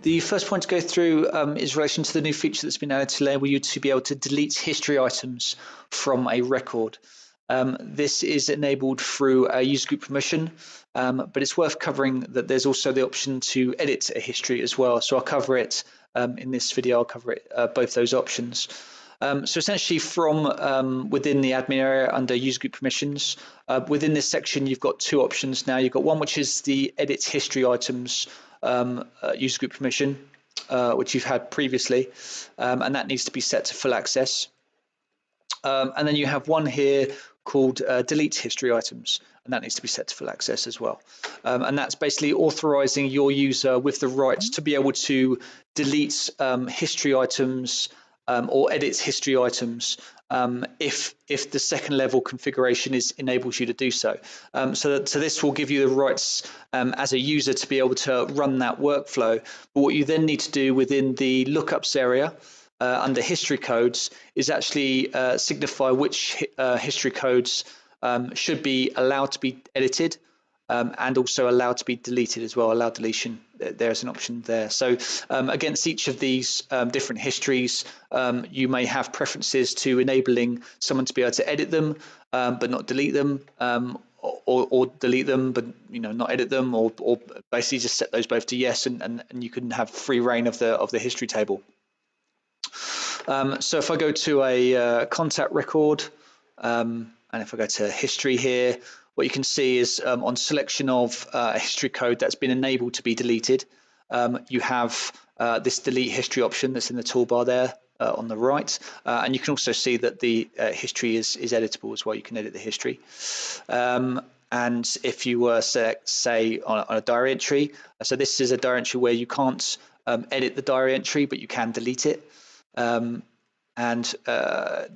The first point to go through is in relation to the new feature that's been added to enable you to be able to delete history items from a record. This is enabled through a user group permission, but it's worth covering that there's also the option to edit a history as well. So I'll cover it in this video. I'll cover it, both those options. So essentially from within the admin area under user group permissions, within this section you've got two options now. You've got one which is the edit history items user group permission, which you've had previously, and that needs to be set to full access. And then you have one here called delete history items, and that needs to be set to full access as well. And that's basically authorizing your user with the rights to be able to delete history items or edit history items if the second level configuration enables you to do so. So this will give you the rights as a user to be able to run that workflow. But what you then need to do within the lookups area under history codes is actually signify which history codes should be allowed to be edited and also allowed to be deleted as well. Allow deletion, there's an option there. So against each of these different histories, you may have preferences to enabling someone to be able to edit them but not delete them, or delete them but not edit them, or basically just set those both to yes, and you can have free reign of the history table. So if I go to a contact record, and if I go to history here, what you can see is on selection of a history code that's been enabled to be deleted, you have this delete history option that's in the toolbar there on the right, and you can also see that the history is editable as well. You can edit the history. And if you were say on a diary entry, so this is a diary entry where you can't edit the diary entry, but you can delete it.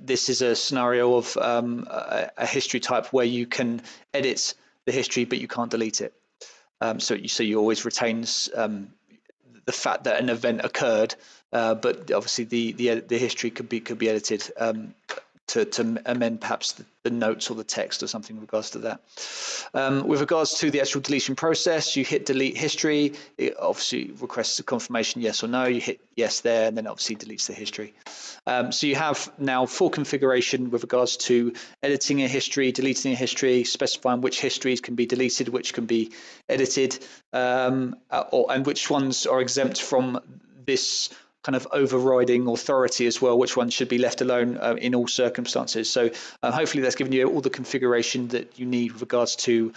This is a scenario of a history type where you can edit the history but you can't delete it. So you always retains the fact that an event occurred, but obviously the history could be edited to amend perhaps the notes or the text or something in regards to that. With regards to the actual deletion process, you hit delete history. It obviously requests a confirmation yes or no. You hit yes there, and then obviously deletes the history. So you have now full configuration with regards to editing a history, deleting a history, specifying which histories can be deleted, which can be edited, and which ones are exempt from this kind of overriding authority as well, which one should be left alone in all circumstances. So hopefully that's given you all the configuration that you need with regards to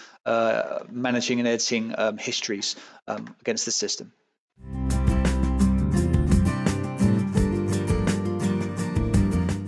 managing and editing histories against the system.